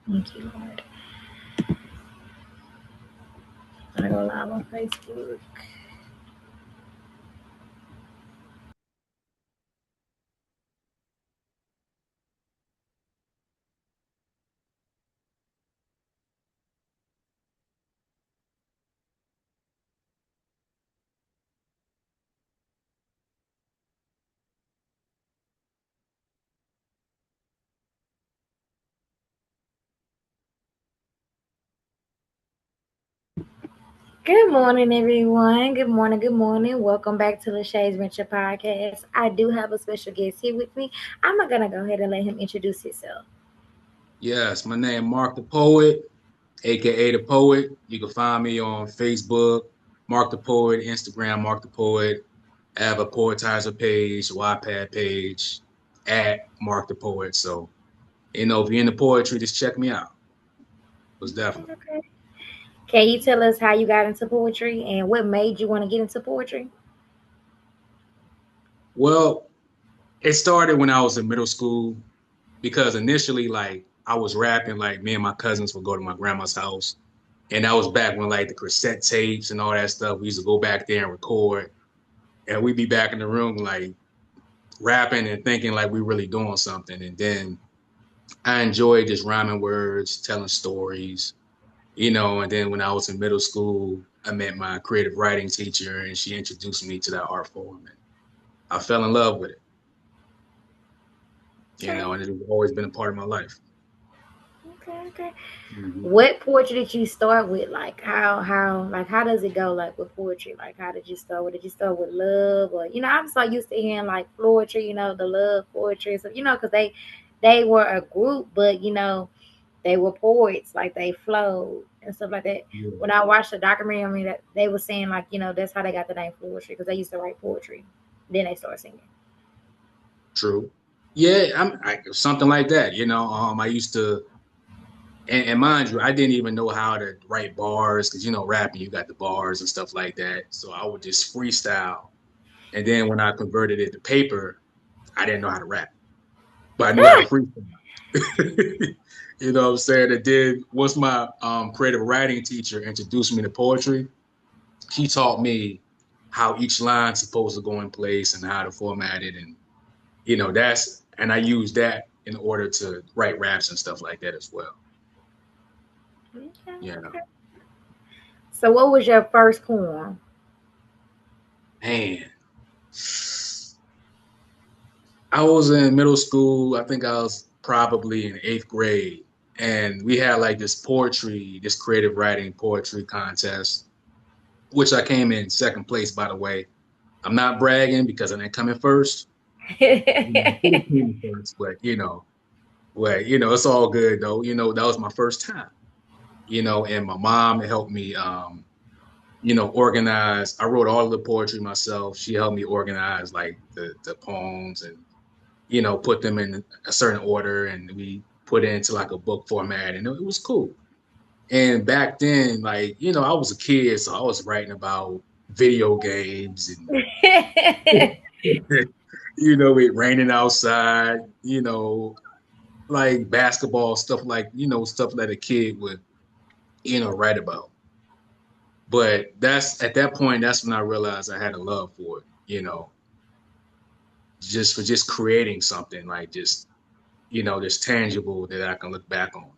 Thank you, Lord. I go live on Facebook. Good morning, everyone. Good morning. Good morning. Welcome back to Lashay's Venture Podcast. I do have a special guest here with me. I'm not gonna go ahead and let him introduce himself. Yes, my name Mark the Poet, aka the Poet. You can find me on Facebook, Mark the Poet, Instagram, Mark the Poet. I have a poetizer page, Wattpad page at Mark the Poet. So, if you're into poetry, just check me out. Most definitely. Okay. Can you tell us how you got into poetry and what made you want to get into poetry? Well, it started when I was in middle school because initially, like, I was rapping, like, me and my cousins would go to my grandma's house. And that was back when, like, the cassette tapes and all that stuff, we used to go back there and record. And we'd be back in the room, like, rapping and thinking like we really doing something. And then I enjoyed just rhyming words, telling stories. And then when I was in middle school, I met my creative writing teacher and she introduced me to that art form. And I fell in love with it, Okay. and it's always been a part of my life. Okay. Mhm. What poetry did you start with? Like how does it go like with poetry? Like how did you start with? Did you start with love or I'm so used to hearing like poetry, the love poetry, so because they were a group, but they were poets, like they flowed and stuff like that. Yeah, When I watched the documentary, I mean that they were saying like that's how they got the name poetry because they used to write poetry, then they started singing. true. Yeah, something like that. I used to, and mind you, I didn't even know how to write bars because rapping, you got the bars and stuff like that. So I would just freestyle. And then when I converted it to paper, I didn't know how to rap, but I knew how to freestyle. You know what I'm saying? And then once my creative writing teacher introduced me to poetry, he taught me how each line's supposed to go in place and how to format it. And, and I use that in order to write raps and stuff like that as well. Okay, You know, okay. So what was your first poem? man, I was in middle school. I think I was probably in eighth grade. And we had like this creative writing poetry contest, which I came in second place, by the way. I'm not bragging because I didn't come in first. I could have came in first, but it's all good though. That was my first time, and my mom helped me, organize. I wrote all of the poetry myself. She helped me organize like the poems and, put them in a certain order and we put it into like a book format and it was cool. And back then, like, I was a kid, so I was writing about video games and it raining outside, like basketball stuff, like stuff that a kid would write about. But that's at that point, that's when I realized I had a love for it, just for just creating something like just tangible that I can look back on.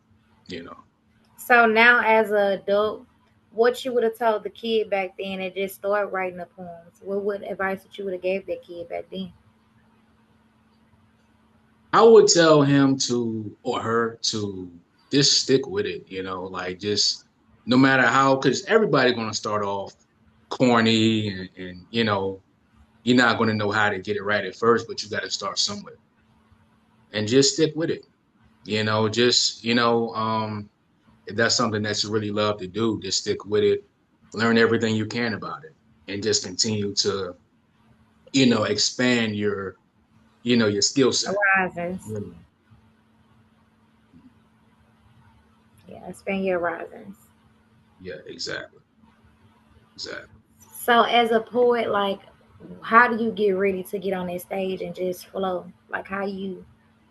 So now, as an adult, what you would have told the kid back then and just start writing the poems? What would advice that you would have gave that kid back then? I would tell him to or her to just stick with it, like just no matter how, because everybody's gonna start off corny and you're not gonna know how to get it right at first, but you gotta start somewhere and just stick with it. If that's something that you really love to do, just stick with it, learn everything you can about it, and just continue to expand your skill set. Horizons. You Yeah, expand your horizons. Yeah, exactly. Exactly. So, as a poet, like, how do you get ready to get on that stage and just flow? Like, how you?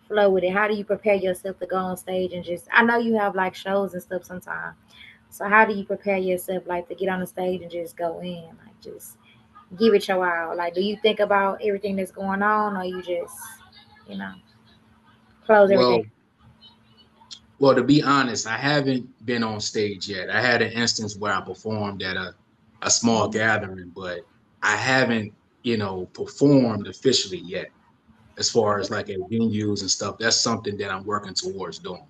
flow with it? How do you prepare yourself to go on stage and just? I know you have like shows and stuff sometimes. So how do you prepare yourself like to get on the stage and just go in, like just give it your all? Like, do you think about everything that's going on, or you just, you know, close everything? Well, well, to be honest, I haven't been on stage yet. I had an instance where I performed at a small gathering, but I haven't, performed officially yet. As far as like at venues and stuff, that's something that I'm working towards doing.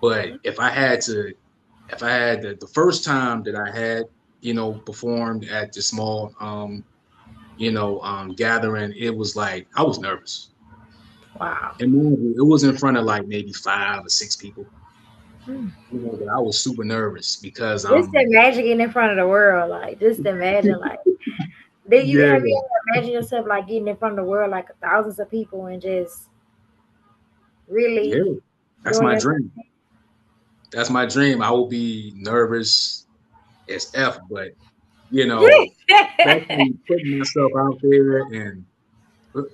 But if I had the first time that I had, performed at the small, gathering, it was like I was nervous. Wow. And mind you, it was in front of like maybe 5 or 6 people. Hmm. But I was super nervous because Just imagine getting in front of the world, like just imagine, like, did you yeah, have you ever imagine yourself like getting in front of the world, like thousands of people, and just yeah, really that's doing my your dream. That's my dream. I will be nervous as F, but especially putting myself out there and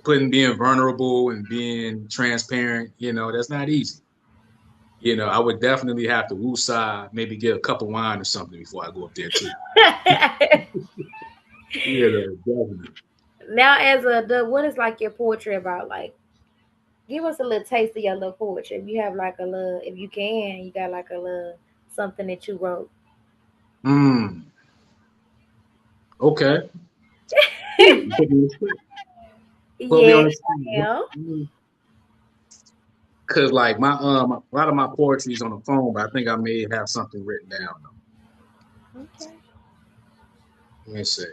putting being vulnerable and being transparent, that's not easy. I would definitely have to woosah, maybe get a cup of wine or something before I go up there too. Definitely. Now, as a adult, what is like your poetry about? Like, give us a little taste of your little poetry. If you have like a little, if you can, you got like a little something that you wrote. Mm, okay. Ooh, you put me on the spot. Put me on Yes, the spot. I am. Cause like a lot of my poetry is on the phone, but I think I may have something written down though. Okay. Let me see.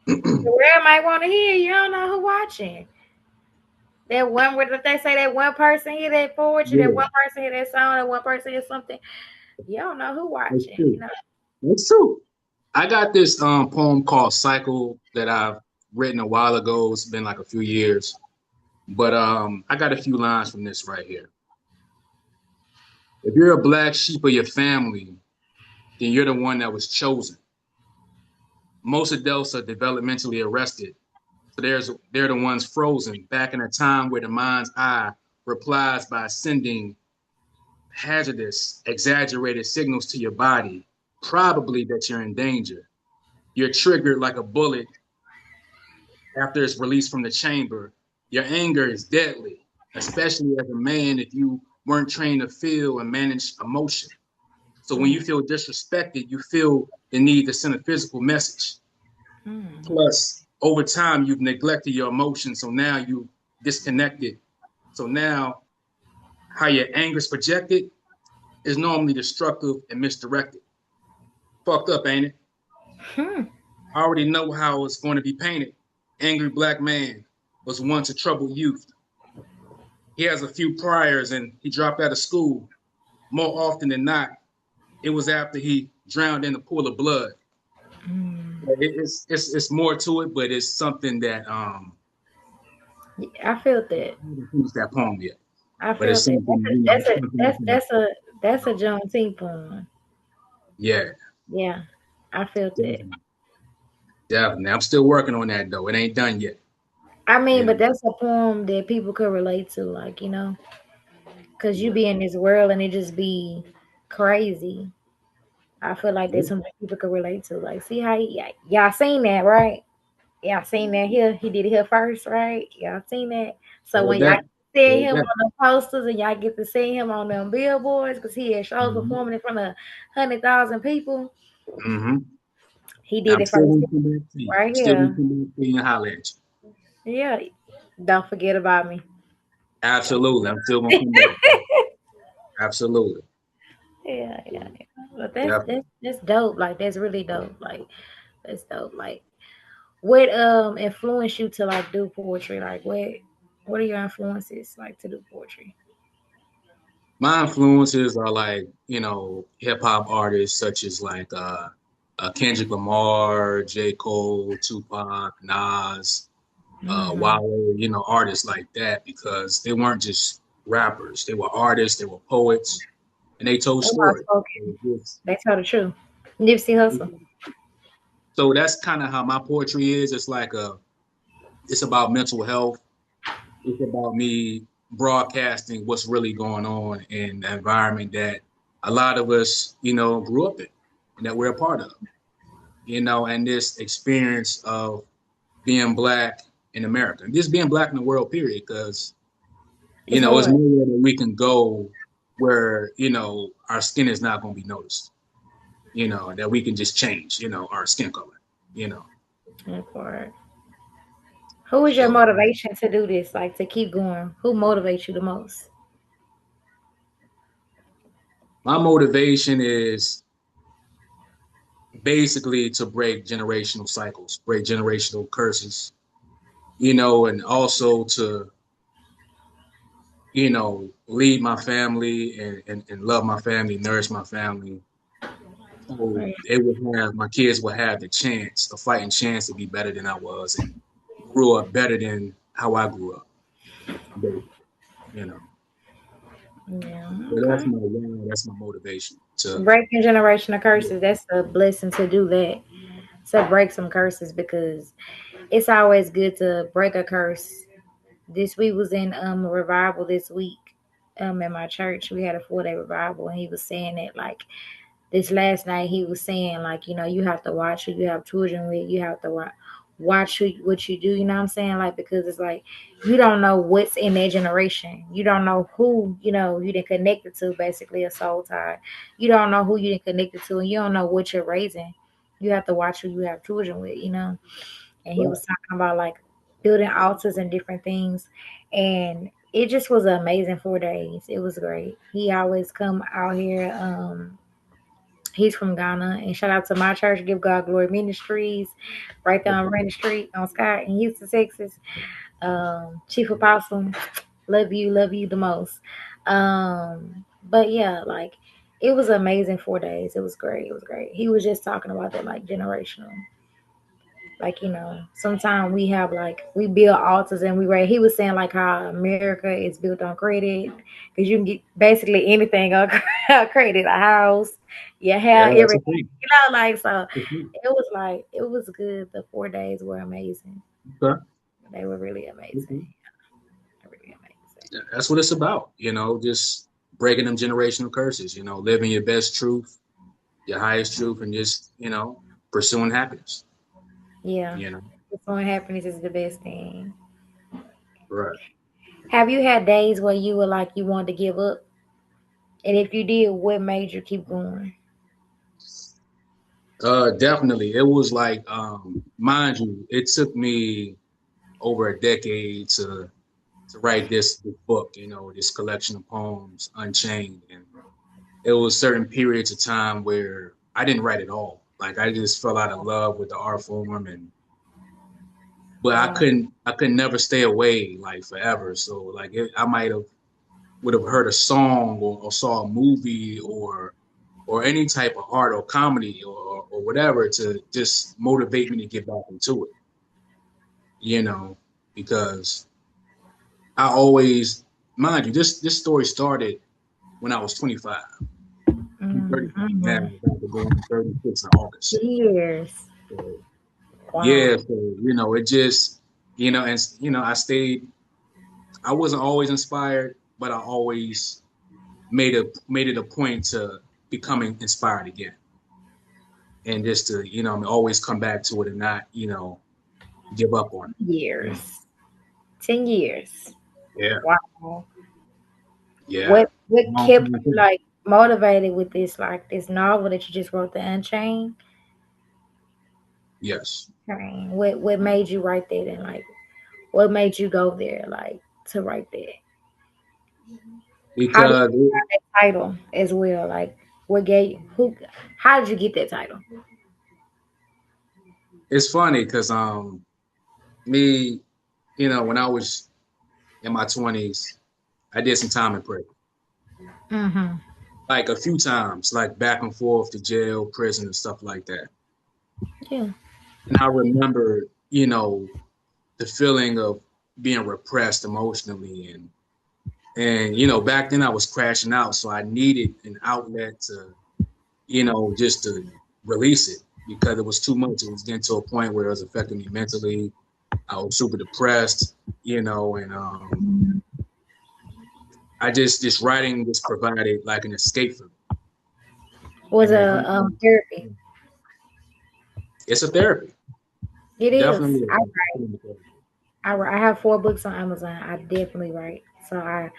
The world might want to hear. You don't know who watching. That one where they say that one person hear that poetry, that Yeah, one person hear that song, that one person hear something. You don't know who that's watching. You true. know. That's true. I got this poem called Cycle that I've written a while ago. It's been like a few years. But I got a few lines from this right here. If you're a black sheep of your family, then you're the one that was chosen. Most adults are developmentally arrested. So they're the ones frozen back in a time where the mind's eye replies by sending hazardous, exaggerated signals to your body, probably that you're in danger. You're triggered like a bullet after it's released from the chamber. Your anger is deadly, especially as a man if you weren't trained to feel and manage emotion. So when you Mm, feel disrespected, you feel the need to send a physical message. mm, Plus, over time, you've neglected your emotions. So now you disconnected. So now how your anger is projected is normally destructive and misdirected. Fucked up, ain't it? hmm. I already know how it's going to be painted. Angry black man was once a troubled youth. He has a few priors and he dropped out of school. More often than not, it was after he drowned in a pool of blood. It's more to it, but it's something that I felt that. I haven't finished that poem yet. I But it's felt that. something, That's it's a something that's I can, that's a that's a Juneteenth poem. yeah, Yeah, I felt that. definitely, definitely. I'm still working on that though. It ain't done yet. I mean, You but know, that's a poem that people could relate to, like, because you yeah, be in this world and it just be crazy. I feel like yeah. that's something people could relate to. Like, see how y'all seen that, right? Y'all seen that here. He did it here first, right? Y'all seen that. So Heard when y'all that, see heard him that. on the posters and y'all get to see him on them billboards, because he had shows Mm-hmm. performing in front of 100,000 people. Mm-hmm. He did I'm it still first gonna come back to you. right Still gonna here. come back to you and holler at you. Yeah. Don't forget about me. Absolutely. I'm still gonna come back. Absolutely. Yeah, Yeah, yeah, yeah. But that's definitely. that's that's dope. Like that's really dope. Like that's dope. Like what influenced you to like do poetry? Like what are your influences like to do poetry? My influences are like, hip hop artists such as like Kendrick Lamar, J. Cole, Tupac, Nas, Mm-hmm. Wale, artists like that because they weren't just rappers. They were artists, they were poets, and they told They stories. outspoken. They tell the truth. Nipsey Hussle. So that's kind of how my poetry is. It's about mental health. It's about me. broadcasting what's really going on in the environment that a lot of us, grew up in and that we're a part of, and this experience of being black in America and just being black in the world, period. Because, It's it's hard. nowhere that we can go where, our skin is not going to be noticed, that we can just change, our skin color, you know. It's hard. Who is your So motivation to do this? Like to keep going? Who motivates you the most? my motivation is basically to break generational cycles, break generational curses, and also to, lead my family and love my family, nourish my family. So Right. my kids will have the chance, a fighting chance to be better than I was and grew up better than how I grew up, basically, you know. Yeah. So that's Okay. my why, that's my motivation to, Breaking generational yeah, curses. That's a blessing to do that. To break some curses because it's always good to break a curse. This week was in a revival this week. At my church, we had a 4-day revival, and he was saying that like this last night he was saying like you have to watch who you have children with, you have to watch what you do, you know what I'm saying, like because it's like you don't know what's in that generation, you don't know who you didn't connect it to, basically a soul tie, you don't know who you didn't connect it to, and you don't know what you're raising. You have to watch who you have children with, and he right. was talking about like building altars and different things, and it just was an amazing 4 days. It was great. He always come out here. He's from Ghana, and shout out to my church, Give God Glory Ministries, right there on Rainy Street on Scott in Houston, Texas. Chief Apostle, love you the most. But yeah, like it was an amazing 4 days. It was great. It was great. He was just talking about that like generational. Like, sometimes we have like we build altars and we rate. He was saying like how America is built on credit because you can get basically anything on credit, a house, your hair, Yeah, that's a everything. thing. Like so That's a thing. it was good. The 4 days were amazing. Okay. They were really amazing. Okay. Really amazing. Yeah, that's what it's about, just breaking them generational curses, living your best truth, your highest truth, and just, pursuing happiness, Yeah. you know. Pursuing happiness is the best thing. Right. Have you had days where you were like you wanted to give up? And if you did, what made you keep going? Definitely. It was like, mind you, it took me over a decade to write this book, this collection of poems, Unchained. And it was certain periods of time where I didn't write at all. Like I just fell out of love with the art form, but Wow. I couldn't never stay away like forever. So like I might have would have heard a song or saw a movie or any type of art or comedy or whatever to just motivate me to get back into it, you know, because I always, mind you, this story started when I was 25. I'm 35 now, Mm-hmm. about to go on 36 in August. Years. So, Wow. yeah, so it just, and I wasn't always inspired, but I always made it a point to becoming inspired again, and just to always come back to it and not give up on it. Years. 10 years. Yeah, Wow. yeah, What long kept time you too. like motivated with this like this novel that you just wrote, The Unchained? Yes, Right. What made you write that, and like what made you go there like to write that? How did because you find that title as well? Like what gave who how did you get that title? it's funny because me, when I was in my 20s, I did some time in prison, Mm-hmm. like a few times, like back and forth to jail, prison, and stuff like that. Yeah. And I remember, the feeling of being repressed emotionally and back then I was crashing out, so I needed an outlet to just to release it because it was too much. It was getting to a point where it was affecting me mentally. I was super depressed, and I just writing just provided like an escape for me. Was And a therapy. it's a therapy. It is. Definitely a form of therapy. I have 4 books on Amazon. I definitely write. So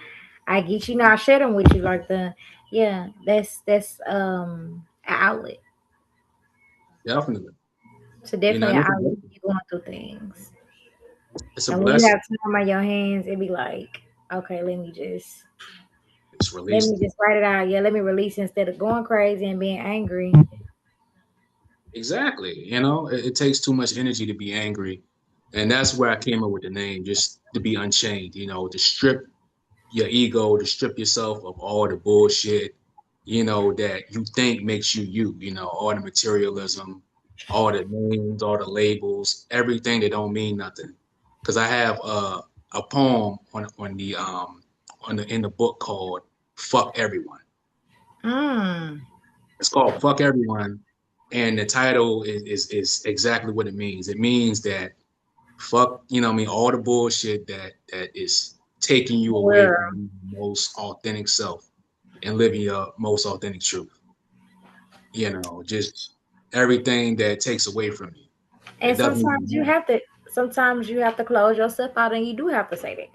I get you now. I share them with you like the yeah. That's an outlet. Definitely. So You know, definitely and an it's a outlet blessing. when you're going through things. It's a And when you blessing. have time on your hands, it be like, okay, It's let me releasing. just write it out. Yeah, let me release instead of going crazy and being angry. Exactly. You know, it takes too much energy to be angry. And that's where I came up with the name, just to be unchained, you know, to strip your ego, to strip yourself of all the bullshit, you know, that you think makes you you, you know, all the materialism, all the names, all the labels, everything that don't mean nothing. Because I have a poem on the in the book called "Fuck Everyone." Mm. It's called "Fuck Everyone," and the title is exactly what it means. It means that fuck, you know what I mean, all the bullshit that is taking you away Well, from your most authentic self and living your most authentic truth. You know, just everything that takes away from you. It and doesn't even matter. sometimes you have to close yourself out and you do have to say that.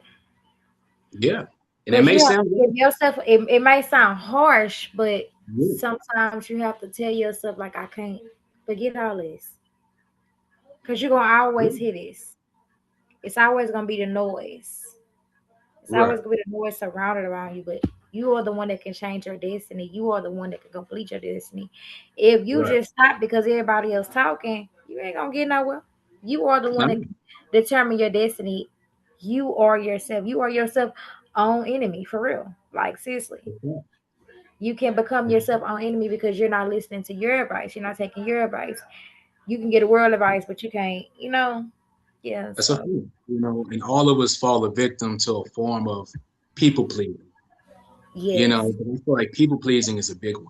Yeah. And it Because may you have sound to give good. yourself it might sound harsh, but Yeah. sometimes you have to tell yourself like I can't forget all this. Because you're gonna always Yeah. hear this. It's always gonna be the noise. It's Right. always gonna be the noise surrounded around you, but you are the one that can change your destiny. You are the one that can complete your destiny. If you Right. just stop because everybody else talking, you ain't gonna get nowhere. You are the I one that know. can determine your destiny. You are yourself. You are yourself own enemy for real. Like seriously. You can become yourself own enemy because you're not listening to your advice. You're not taking your advice. You can get a world advice, but you can't, Yeah, That's a so thing. You know, and all of us fall a victim to a form of people pleasing. You know, yes. but I feel like people pleasing is a big one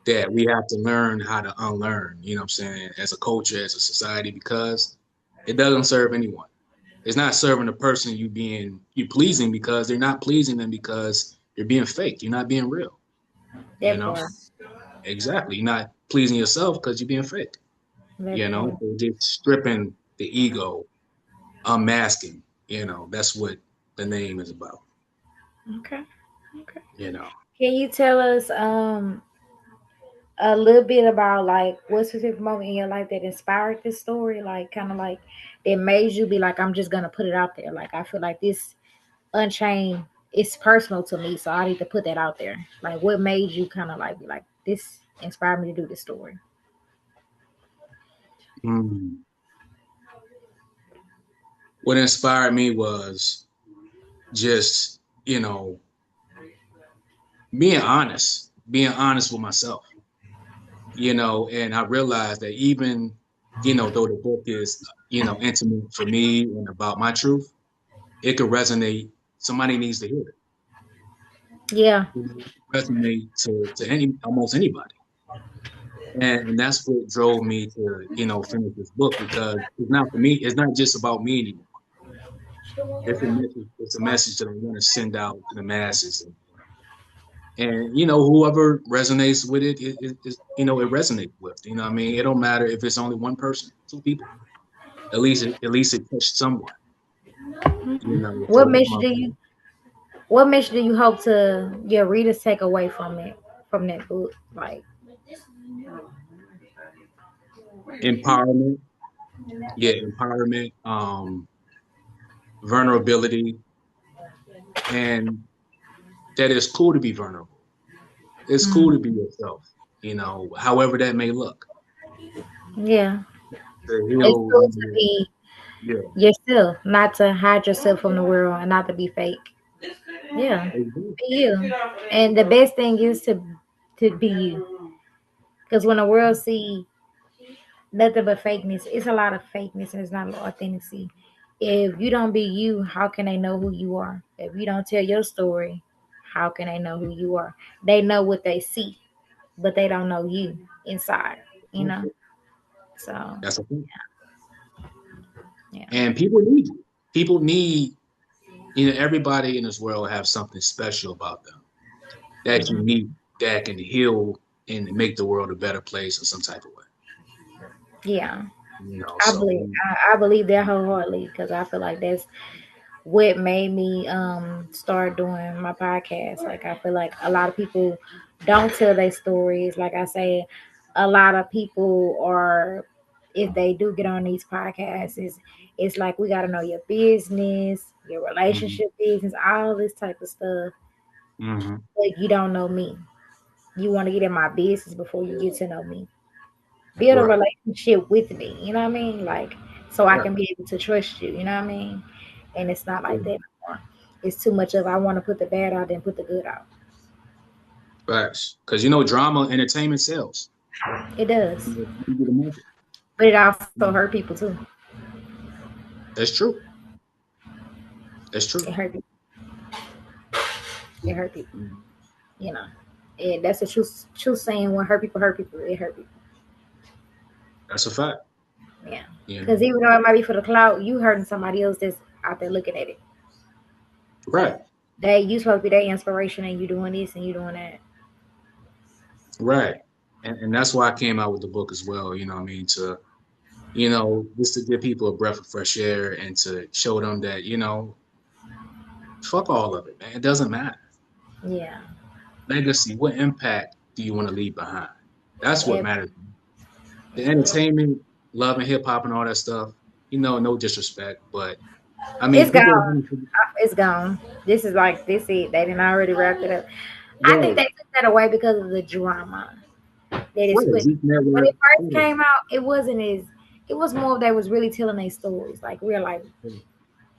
that we have to learn how to unlearn, you know what I'm saying, as a culture, as a society, because it doesn't serve anyone. It's not serving the person you pleasing because they're not pleasing them because you're being fake. You're not being real, you That know? part. Exactly. You're not pleasing yourself because you're being fake, That you know? part. So just stripping the ego, unmasking, you know, that's what the name is about, Okay. Okay. you know? Can you tell us a little bit about like what specific moment in your life that inspired this story? Like kind of like that made you be like, I'm just gonna put it out there. Like I feel like this Unchained it's personal to me, so I need to put that out there. Like what made you kind of like be like this inspired me to do this story? Mm. What inspired me was just, you know, being honest with myself, you know, and I realized that even, you know, though the book is, you know, intimate for me and about my truth, it could resonate. Somebody needs to hear it. Yeah, You know, resonate to almost anybody. And that's what drove me to, you know, finish this book because it's not for me, it's not just about me anymore. It's a message that I want to send out to the masses. And you know, whoever resonates with it, you know, it resonates with. You know what I mean? It don't matter if it's only one person, two people. At least it touched someone, you know, what to message do you what message do you hope to your readers take away from it from that book? Like, empowerment. Yeah, empowerment, vulnerability, and that it's cool to be vulnerable. It's cool to be mm, yourself, you know, however that may look. yeah, To it's heal, cool you to know, be yeah, yourself, not to hide yourself from the world and not to be fake. Yeah, exactly. be you. And the best thing is to be you, because when the world see nothing but fakeness, it's a lot of fakeness and it's not authenticity. If you don't be you, how can they know who you are? If you don't tell your story, how can they know who you are? They know what they see, but they don't know you inside. You know. So That's a thing. yeah. And people need you. People need everybody in this world have something special about them that Hmm. unique that can heal and make the world a better place in some type of way. Yeah, I So believe I believe that wholeheartedly because I feel like that's what made me start doing my podcast. Like I feel like a lot of people don't tell their stories. Like I say, a lot of people are if they do get on these podcasts, it's like we gotta know your business, your mm-hmm, relationship business, all this type of stuff. mm-hmm, Like you don't know me. You want to get in my business before you get to know me. Build a right, relationship with me. You know what I mean? Like so I right, can be able to trust you. You know what I mean? And it's not like right. that anymore. It's too much of I want to put the bad out, then put the good out. Facts. Because drama entertainment sells. It does, You get a market. but it also hurt people too. That's true. That's It true. hurt people. It hurt people. Mhm. You know, and that's a true saying. When hurt people hurt people, it hurt people. That's a fact. Yeah, You because know, even though it might be for the clout, you hurting somebody else that's out there looking at it. right, You supposed to be their inspiration, and you doing this and you doing that. right. And that's why I came out with the book as well. You know what I mean? To, just to give people a breath of fresh air and to show them that, fuck all of it, man. It doesn't matter. Yeah, Legacy, what impact do you want to leave behind? That's what it, matters. The entertainment, love and hip hop and all that stuff, no disrespect, but I mean, it's gone. people are going to, It's gone. This is like this. It. They didn't already wrapped it up. I think right, they took that away because of the drama that is right, put. Zeek When Network, it first right, came out, it wasn't as. It was more of they was really telling their stories, like real life. right.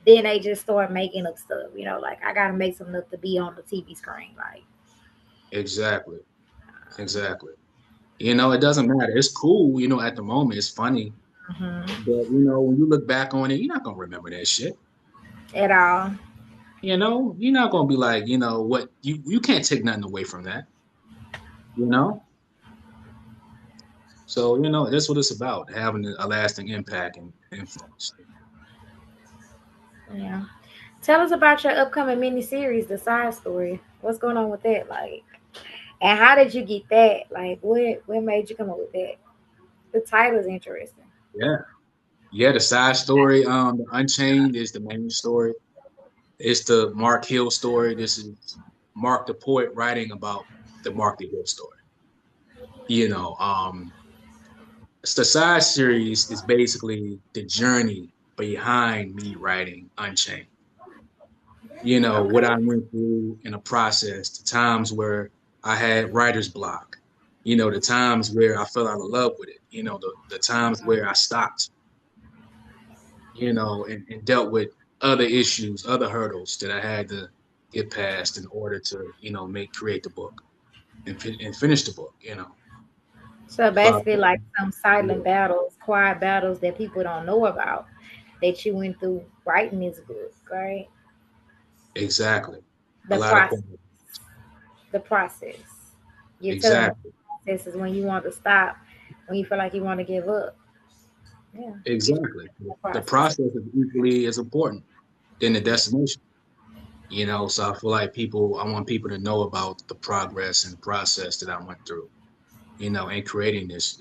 Then they just started making up stuff. Like I gotta make something up to be on the TV screen. Like, Exactly, exactly. It doesn't matter. It's cool, at the moment, it's funny, mhm, but when you look back on it, you're not gonna remember that shit. at all. You're not gonna be like, what you can't take nothing away from that, you know? So, that's what it's about, having a lasting impact and influence. Yeah. Tell us about your upcoming mini series, The Side Story. What's going on with that? Like, and how did you get that? Like, what made you come up with that? The title is interesting. Yeah. Yeah, the side story, the Unchained is the main story. It's the Mark Hill story. This is Mark the poet writing about the Mark the Hill story. It's the side series is basically the journey behind me writing Unchained. What Okay. I went through in a process, the times where I had writer's block, the times where I fell out of love with it, the times where I stopped, and dealt with other issues, other hurdles that I had to get past in order to, create the book and finish the book. So So, basically, like some yeah, silent battles, quiet battles that people don't know about that you went through writing this book, right? exactly. A The lot of process. things. The process. You're telling us Exactly. the process is when you want to stop, when you feel like you want to give up. Yeah. You're telling Exactly. us the The process. process is equally as important than the destination. So I feel like I want people to know about the progress and the process that I went through, in creating this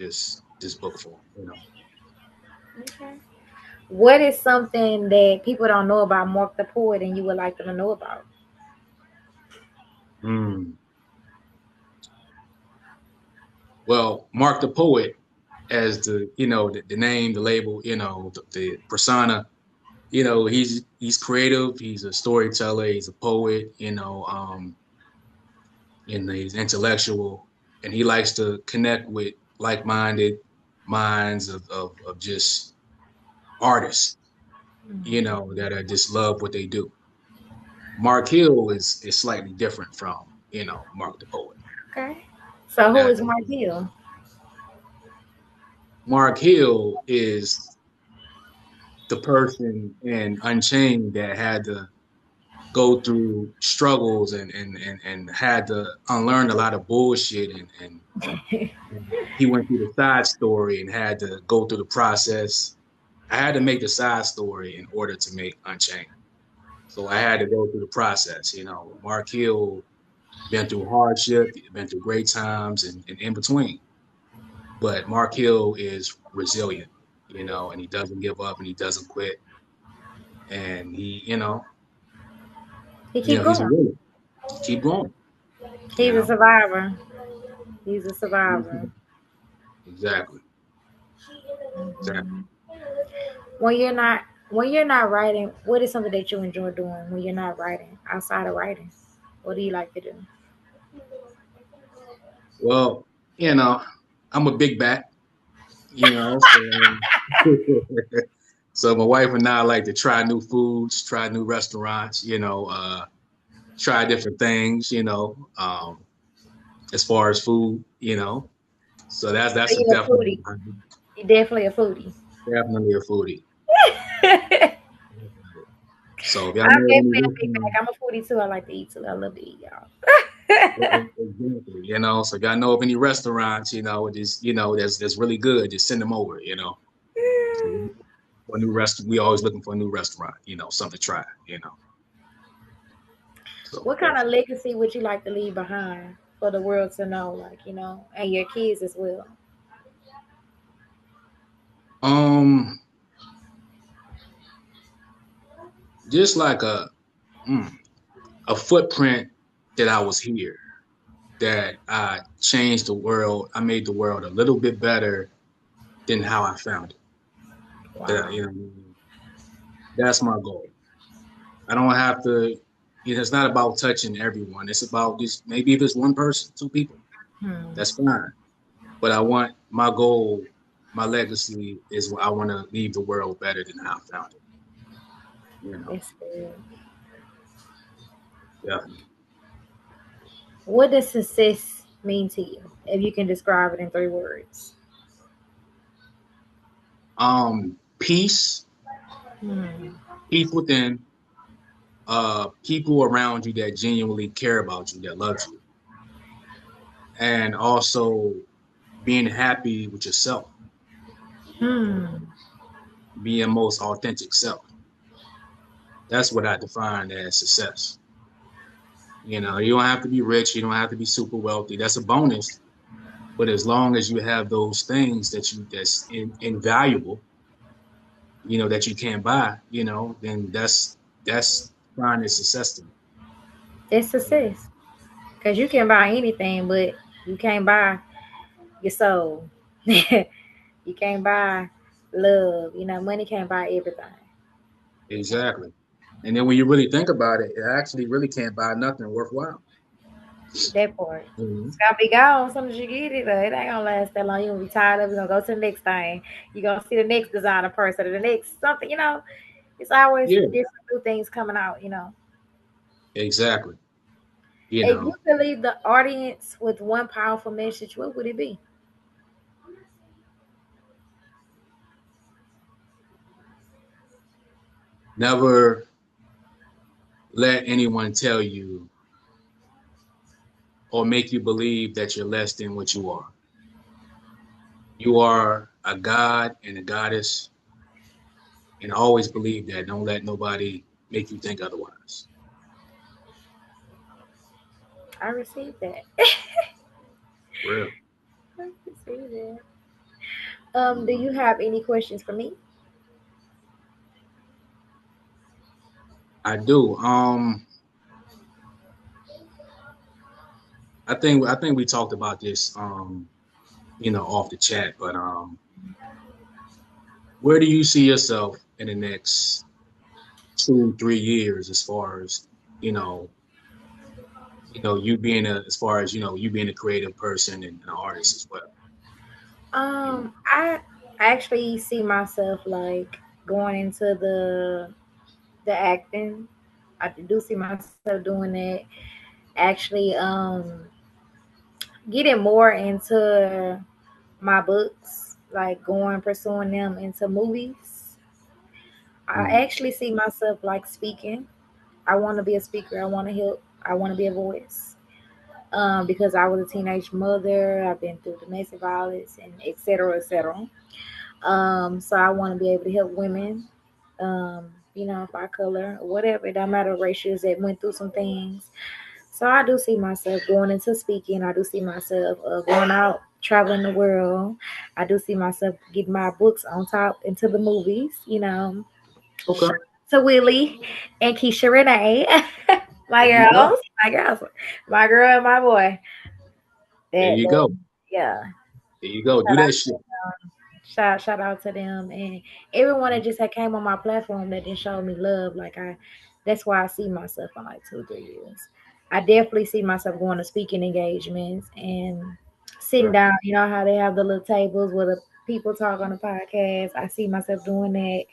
book form. Okay. What is something that people don't know about Mark the Poet and you would like them to know about? Mm. Well, Mark the Poet as the name, the label, the persona, he's creative, he's a storyteller, he's a poet, and he's intellectual, and he likes to connect with like-minded minds of just artists, that are just love what they do. Mark Hill is slightly different from, Mark the Poet. Okay. So who That is Mark Hill? Mark Hill is the person in Unchained that had to go through struggles and had to unlearn a lot of bullshit and he went through the side story and had to go through the process. I had to make the side story in order to make Unchained. So I had to go through the process. Mark Hill been through hardship, been through great times, and in between. But Mark Hill is resilient, and he doesn't give up and he doesn't quit. And He keep he's a going. winner. He keep going, you He's a know. survivor. He's a survivor. Exactly. Exactly. When you're not when you're not writing, what is something that you enjoy doing when you're not writing outside of writing? What do you like to do? Well, you know, I'm a big bat, so so my wife and I like to try new foods, try new restaurants, try different things, as far as food, So that's So that's a you're a foodie. You're definitely a foodie. definitely a foodie. So if y'all I'm know any definitely a big bag. restaurant, I'm a foodie too. I like to eat too. I love to eat, y'all. exactly, So if y'all know of any restaurants, that's really good, just send them over, So for a new restaurant, we always looking for a new restaurant, something to try, So What kind of definitely. legacy would you like to leave behind for the world to know, and your kids as well? Um, just like mm, a footprint that I was here, that I changed the world. I made the world a little bit better than how I found it. That Wow. that's my goal. I don't have to. It's not about touching everyone. It's about just maybe if it's one person, two people, Hmm. that's fine. But I want my goal, my legacy is I want to leave the world better than how I found it. You know, That's good. definitely. What does success mean to you? If you can describe it in 3 words. Peace, Hmm. peace within, people around you that genuinely care about you, that loves you, and also being happy with yourself, Hmm. being your most authentic self. That's what I define as success. You don't have to be rich, you don't have to be super wealthy. That's a bonus. But as long as you have those things that's invaluable, that you can't buy, then that's fine as success to me. That's success. Because you can buy anything, but you can't buy your soul. You can't buy love. Money can't buy everything. Exactly. And then when you really think about it, it actually really can't buy nothing worthwhile. That part. It's Mhm. gotta be gone as soon as you get it. It ain't gonna last that long. You're gonna be tired of it. You're gonna go to the next thing. You're gonna see the next designer person or the next something. It's always Yeah, different new things coming out. exactly. You If you know, could leave the audience with one powerful message, what would it be? never let anyone tell you or make you believe that you're less than what you are. You are a god and a goddess, and always believe that. Don't let nobody make you think otherwise. I received that. For real. I received that. Do you have any questions for me? I do. I think we talked about this, off the chat, but where do you see yourself in the next 2, 3 years as far as, you know, you being as far as, you being a creative person and an artist as well. I actually see myself like going into the acting. I do see myself doing that. Actually, getting more into my books, like going pursuing them into movies. I Mhm. actually see myself like speaking. I want to be a speaker. I want to help. I want to be a voice. Because I was a teenage mother. I've been through domestic violence and et cetera, et cetera. So I want to be able to help women. Um, by color or whatever. It don't matter racials that went through some things. So I do see myself going into speaking. I do see myself going out traveling the world. I do see myself getting my books on top into the movies. Okay. Shout out to Willie and Keisha Renee, my There you go. girls, my girls, my girl and my boy. There That, you that go. yeah. There you go. Do that shit. Shout out to them and everyone that just had came on my platform that just showed me love. That's why I see myself in like 2 3 years. I definitely see myself going to speaking engagements and sitting Right. down. You know how they have the little tables where the people talk on the podcast. I see myself doing that.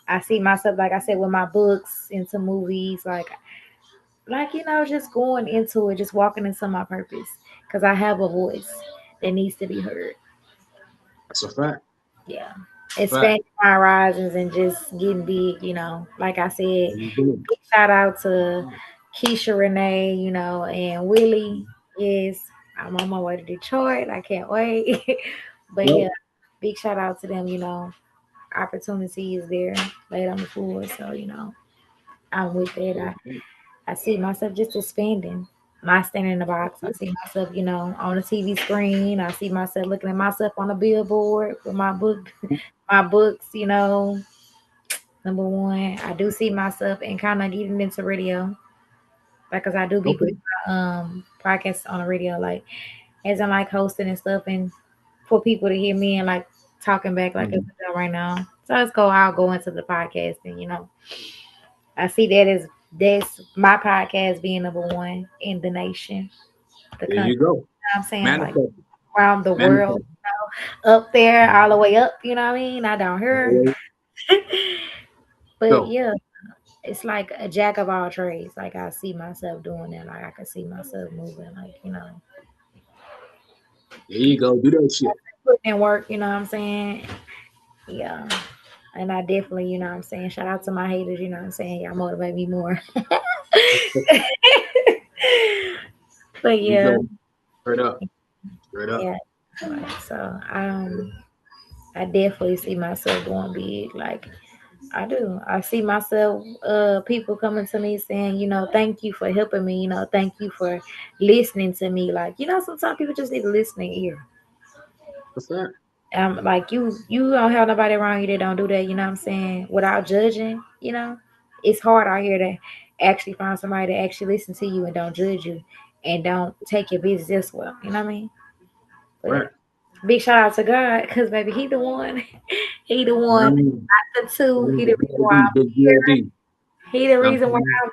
I see myself, like I said, with my books into movies, just going into it, just walking into my purpose because I have a voice that needs to be heard. That's a fact. Yeah. Fact. Expanding my horizons and just getting big. Like I said, There you go. big shout out to Keisha Renee, and Willie. Yes, I'm on my way to Detroit. I can't wait. But Yep. yeah, big shout out to them. Opportunity is there laid on the floor. So, I'm with it. I see myself just expanding. Not standing in the box. I see myself, on the TV screen. I see myself looking at myself on a billboard with my books, number one. I do see myself and kind of getting into radio because I do be Okay. putting my podcasts on the radio, like as I'm like hosting and stuff, and for people to hear me and like talking back like it's Mhm. right now. So I'll go into the podcast and I see that as that's my podcast being number one in the nation, the There country. you go. I'm saying like Manifest. around the world, Manifest. up there, all the way up. You know what I mean? Not down here. Always But go. yeah, it's like a jack of all trades. Like I see myself doing that. Like I can see myself moving. Like There you go. Do that shit. putting in work. You know what I'm saying? Yeah. And I definitely, you know what I'm saying? Shout out to my haters, you know what I'm saying? Y'all motivate me more. But There you yeah, go. Straight up. Straight up. yeah. So I definitely see myself going big. Like I do. I see myself people coming to me saying, thank you for helping me, thank you for listening to me. Like, sometimes people just need a listening ear. What's that? Like you don't have nobody around you that don't do that, you know what I'm saying? Without judging. It's hard out here to actually find somebody to actually listen to you and don't judge you and don't take your business as well. You know what I mean? But Right. big shout out to God, because baby, he the one. He the one, Mm. not the two. He the Big reason why I'm Big here. GOD. He the I'm reason why saying, I'm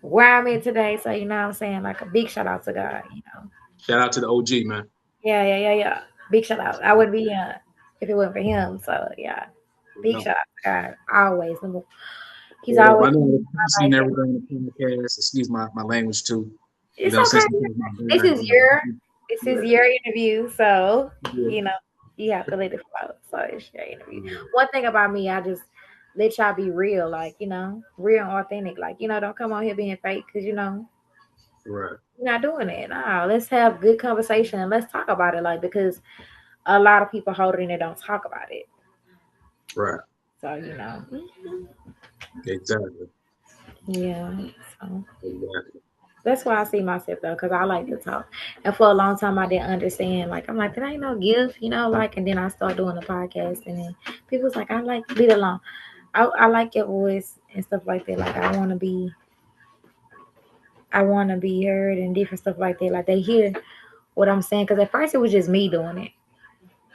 where I'm at today. So you know what I'm saying? Like a big shout out to God. shout out to the OG, man. Yeah, yeah, yeah, yeah. Big shout out. I wouldn't be here if it wasn't for him. So yeah. Big No. shout out to God. Always. He's Straight up. I always know in the my passing and life. everything in the podcast. Excuse my language too. You It's know, since okay. sometimes my This brain, is your this yeah, is your interview, so yeah, you know you have to let it flow. So it's your interview. yeah. One thing about me, I just let y'all be real, like real and authentic. Like don't come on here being fake, because Right, you're not doing it. No, let's have good conversation and let's talk about it. Like because a lot of people hold it and they don't talk about it. right. So. Exactly. Yeah. So. Exactly. That's why I see myself though, because I like to talk. And for a long time, I didn't understand. Like, I'm like, that ain't no gift. Like, and then I start doing the podcast, and then people's like, I like, leave it alone. I like your voice and stuff like that. Like, I want to be heard and different stuff like that. Like, they hear what I'm saying. Because at first, it was just me doing it.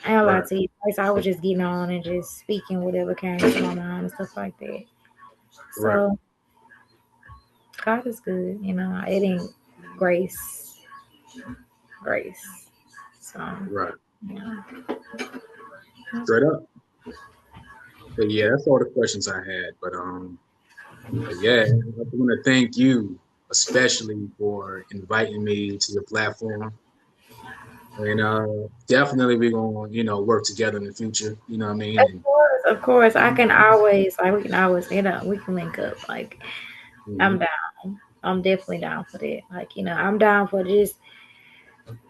I ain't lie Right, to you. At first, I was just getting on and just speaking whatever came to my mind and stuff like that. right, So, God is good. It ain't grace, grace. So, right. yeah. Straight up. But yeah, that's all the questions I had. But yeah, I want to thank you especially for inviting me to your platform. And definitely we're gonna, work together in the future. You know what I mean? Of course, I can always like we can always we can link up. Like I'm Mhm. down. I'm definitely down for that. Like I'm down for just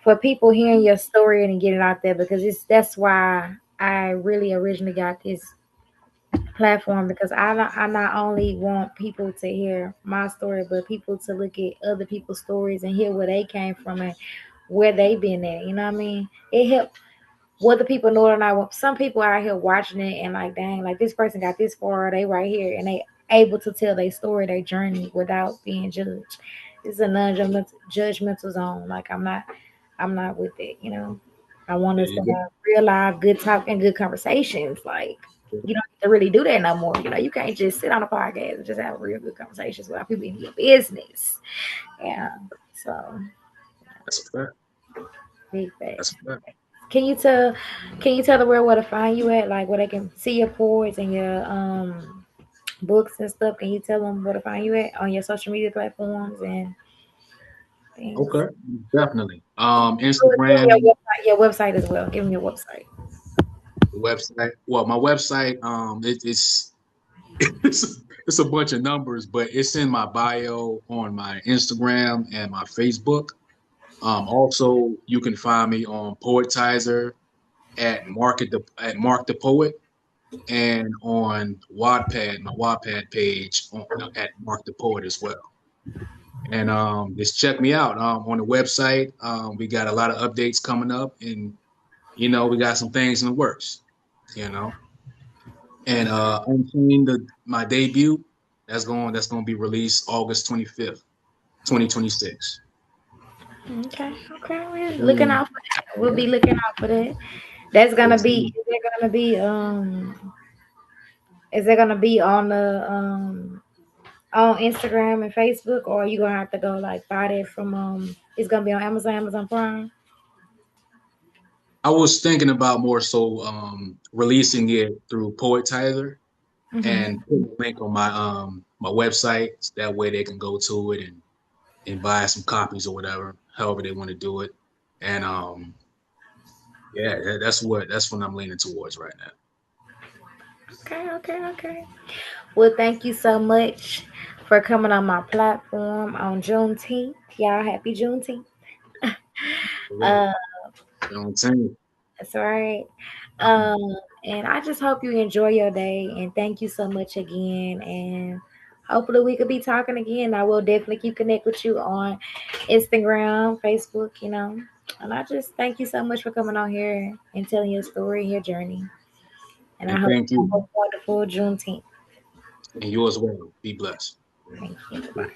for people hearing your story and getting it out there because that's why I really originally got this platform because I not only want people to hear my story, but people to look at other people's stories and hear where they came from and where they been at. You know what I mean? It helped whether people know it or not. Some people are out here watching it and like, dang, like this person got this far, they right here, and they able to tell their story, their journey without being judged. This is a non-judgmental zone. Like I'm not with it. You know, I want There us to you go. have real live, good talk and good conversations. Like you don't have to really do that no more. You know, you can't just sit on a podcast and just have real good conversations without people in your business. Yeah. So That's a fact. big That's facts. a fact. Can you tell the world where to find you at? Like where they can see your poets and your books and stuff. Can you tell them where to find you at on your social media platforms and things? Okay, definitely. Give me Instagram, your website as well. Give me your website. website. Well, my website, it's it's a bunch of numbers, but it's in my bio on my Instagram and my Facebook. Also, you can find me on Poetizer at Mark the Poet, and on Wattpad, my Wattpad page at Mark the Poet as well. And just check me out on the website. We got a lot of updates coming up, and we got some things in the works. You know, and Unchained, my debut, that's going to be released August 25th, 2026. Okay, okay. We're looking Mm, out for that. We'll be looking out for that. That's gonna yes, be. Is it gonna be on Instagram and Facebook, or are you gonna have to go like buy that from It's gonna be on Amazon Prime. I was thinking about more so releasing it through Poetizer Mm-hmm. and put a link on my website. So that way they can go to it and buy some copies or whatever, however they want to do it. And yeah, that's what I'm leaning towards right now. Okay, okay, okay. Well, thank you so much for coming on my platform on Juneteenth. Y'all, happy Juneteenth. Right. Uh, You know what I'm saying? that's all right. Um, and I just hope you enjoy your day. And thank you so much again. And hopefully we could be talking again. I will definitely keep connect with you on Instagram, Facebook. And I just thank you so much for coming on here and telling your story, your journey. And I And hope thank you you. have a wonderful Juneteenth. And you as well. Be blessed. Thank you. Bye.